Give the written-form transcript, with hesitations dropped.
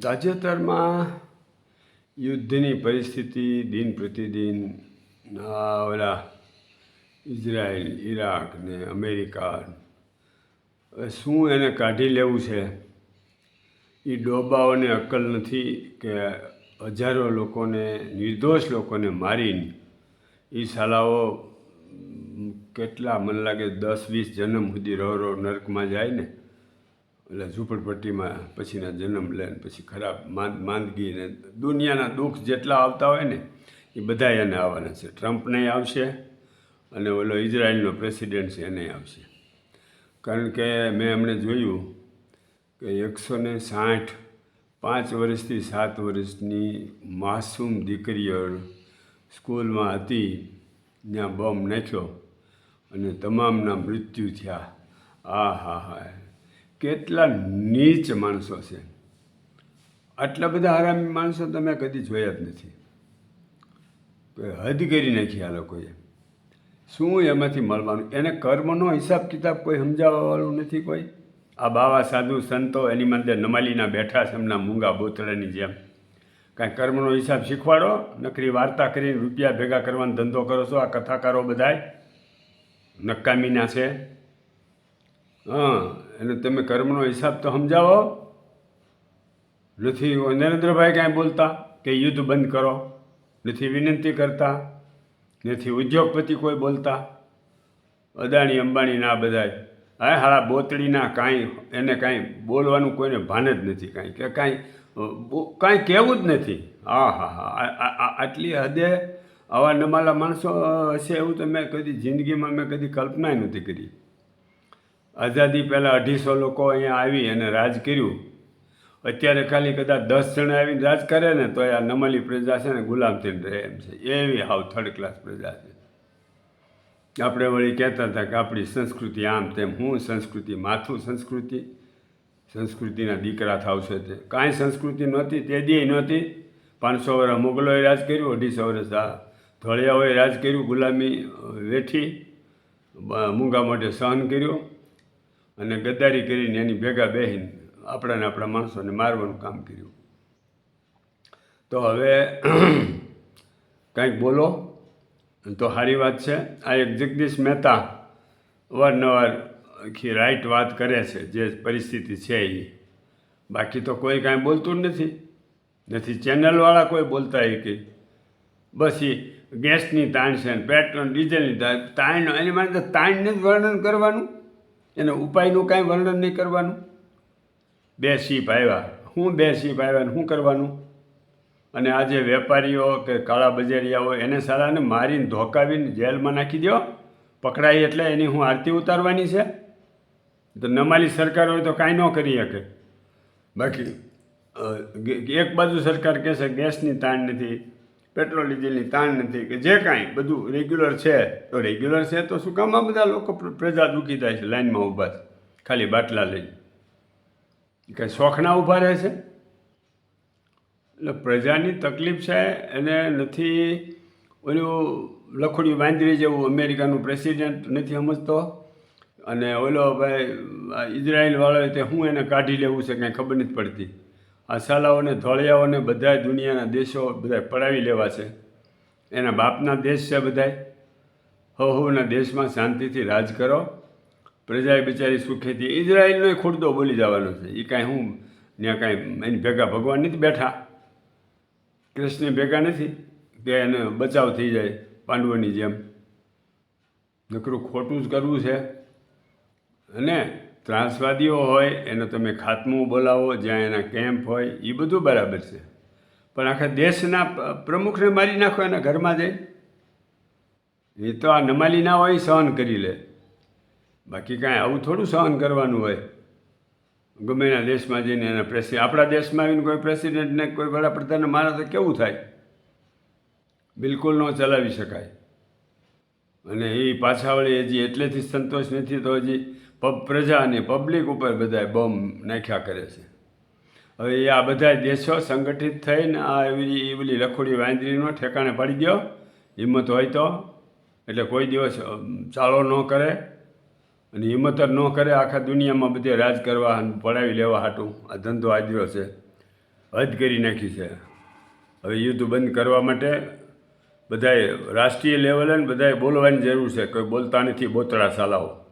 તાજેતરમાં યુદ્ધની પરિસ્થિતિ દિન પ્રતિદિન ઓલા ઇઝરાયલ, ઈરાક ને અમેરિકા શું એને કાઢી લેવું છે એ ડોબાઓને અક્કલ નથી કે હજારો લોકોને, નિર્દોષ લોકોને મારીને એ સાલાઓ કેટલા, મને લાગે 10-20 જન્મ સુધી રહો નર્કમાં જાય ને, એટલે ઝૂંપડપટ્ટીમાં પછીના જન્મ લે ને પછી ખરાબ માંદગી ને દુનિયાના દુઃખ જેટલા આવતા હોય ને એ બધા એને આવવાના છે. ટ્રમ્પને આવશે અને ઓલો ઇઝરાયલનો પ્રેસિડેન્ટ છે એને આવશે. કારણ કે મેં એમણે જોયું કે 160 5 વર્ષથી 7 વર્ષની માસૂમ દીકરીઓ સ્કૂલમાં હતી, ત્યાં બોમ્બ નાખ્યો અને તમામના મૃત્યુ થયા. હા, કેટલા નીચ માણસો છે. આટલા બધા હરામી માણસો તમે કદી જોયા જ નથી. હદ કરી નાખી આ લોકોએ. શું એમાંથી મળવાનું? એને કર્મનો હિસાબ કિતાબ કોઈ સમજાવવાવાળું નથી કોઈ. આ બાવા સાધુ સંતો એની માટે નમાલીના બેઠા છે એમના મૂંગા બોતડાની જેમ. કાંઈ કર્મનો હિસાબ શીખવાડો. નકરી વાર્તા કરીને રૂપિયા ભેગા કરવાનો ધંધો કરો છો. આ કથાકારો બધાય નકામીના છે. અને તમે કર્મનો હિસાબ તો સમજાવો. નથી નરેન્દ્રભાઈ કાંઈ બોલતા કે યુદ્ધ બંધ કરો, નથી વિનંતી કરતા, નથી ઉદ્યોગપતિ કોઈ બોલતા. અદાણી અંબાણીના આ બધાય હારા બોતડીના કાંઈ એને કાંઈ બોલવાનું કોઈને ભાન જ નથી. કાંઈ કે કાંઈ કહેવું જ નથી. આટલી હદે આવા નમાલા માણસો હશે એવું તો મેં કદી જિંદગીમાં મેં કદી કલ્પના નથી કરી. આઝાદી પહેલાં 250 લોકો અહીંયા આવી અને રાજ કર્યું. અત્યારે ખાલી કદાચ 10 જણા આવીને રાજ કરે ને તો આ નમાલી પ્રજા છે ને ગુલામ થઈને રહે એમ છે. એવી હાવ થર્ડ ક્લાસ પ્રજા છે. આપણે વળી કહેતા હતા કે આપણી સંસ્કૃતિ આમ તેમ. હું સંસ્કૃતિ? માથું સંસ્કૃતિના દીકરા થાવશે તે. કાંઈ સંસ્કૃતિ નહોતી, તે દી નહોતી. 500 વર્ષ મુગલોએ રાજ કર્યું, 250 વર્ષ આ ધોળિયાઓએ રાજ કર્યું, ગુલામી વેઠી, મૂંગા મોઢે સહન કર્યું અને ગદ્દારી કરીને એની ભેગા બેસીને આપણા માણસોને મારવાનું કામ કર્યું. તો હવે કાંઈક બોલો તો સારી વાત છે. આ એક જગદીશ મહેતા અવારનવાર રાઈટ વાત કરે છે જે પરિસ્થિતિ છે એ. બાકી તો કોઈ કાંઈ બોલતું જ નથી. ચેનલવાળા કોઈ બોલતા એ કંઈ. બસ એ ગેસની તાણ છે ને પેટ્રોલ ડીઝલની તાણ, એની માટે તાણને જ વર્ણન કરવાનું, એને ઉપાયનું કાંઈ વર્ણન નહીં કરવાનું. 2 શીપ આવ્યા, શું 2 શીપ આવ્યા ને શું કરવાનું? અને આ જે વેપારીઓ કે કાળા બજારિયા હોય એને સારાને મારીને ધોકાવીને જેલમાં નાખી દો. પકડાય એટલે એની હું આરતી ઉતારવાની છે? તો નમાલી સરકાર હોય તો કાંઈ ન કરી શકે. બાકી એક બાજુ સરકાર કહેશે ગેસની તાણ નથી, પેટ્રોલ ડીઝલની તાણ નથી, કે જે કાંઈ બધું રેગ્યુલર છે. તો રેગ્યુલર છે તો શું કામ આ બધા લોકો પ્રજા દુઃખી થાય છે લાઈનમાં ઊભા છે ખાલી બાટલા લઈને? કાંઈ શોખના ઊભા રહે છે? એટલે પ્રજાની તકલીફ છે એને નથી. ઓલું લખોડી વાંદરી જેવું અમેરિકાનું પ્રેસિડેન્ટ નથી સમજતો, અને ઓલો ભાઈ ઇઝરાયલવાળો તે હું એને કાઢી લેવું છે કાંઈ ખબર નથી પડતી. આ સાલાઓને ધોળિયાઓને બધા દુનિયાના દેશો બધા પડાવી લેવા છે. એના બાપના દેશ છે બધાય. હવના દેશમાં શાંતિથી રાજ કરો. પ્રજાએ બિચારી સુખેથી. ઇઝરાયલનો ખુરદો બોલી જવાનો છે. એ કાંઈ હું ત્યાં કાંઈ એની ભેગા ભગવાન નથી બેઠા, કૃષ્ણ ભેગા નથી કે એને બચાવ થઈ જાય પાંડવોની જેમ. નકરું ખોટું જ કરવું છે. અને ત્રાસવાદીઓ હોય એનો તમે ખાત્મું બોલાવો, જ્યાં એના કેમ્પ હોય એ બધું બરાબર છે. પણ આખા દેશના પ્રમુખને મારી નાખો એના ઘરમાં જઈ, એ તો આ નમાલી ના હોય સહન કરી લે. બાકી કાંઈ આવું થોડું સહન કરવાનું હોય. ગમે એના દેશમાં જઈને એના આપણા દેશમાં આવીને કોઈ પ્રેસિડેન્ટને કોઈ વડાપ્રધાનને મારે તો કેવું થાય? બિલકુલ ન ચલાવી શકાય. અને એ પાછા વળી હજી એટલેથી સંતોષ નથી તો હજી પ્રજા અને પબ્લિક ઉપર બધા બોમ્બ નાખ્યા કરે છે. હવે એ આ બધા દેશો સંગઠિત થઈને આ એવી પેલી લખોડી વાંદરીનો ઠેકાણે પાડી દો, હિંમત હોય તો. એટલે કોઈ દિવસ ચાલો ન કરે અને હિંમત જ ન કરે આખા દુનિયામાં બધે રાજ કરવા અને પડાવી લેવા હાટું આ ધંધો આદર્યો છે. હદ કરી નાખી છે. હવે યુદ્ધ બંધ કરવા માટે બધાએ રાષ્ટ્રીય લેવલે ને બધાએ બોલવાની જરૂર છે. કોઈ બોલતા નથી, બોતડા સાલાઓ.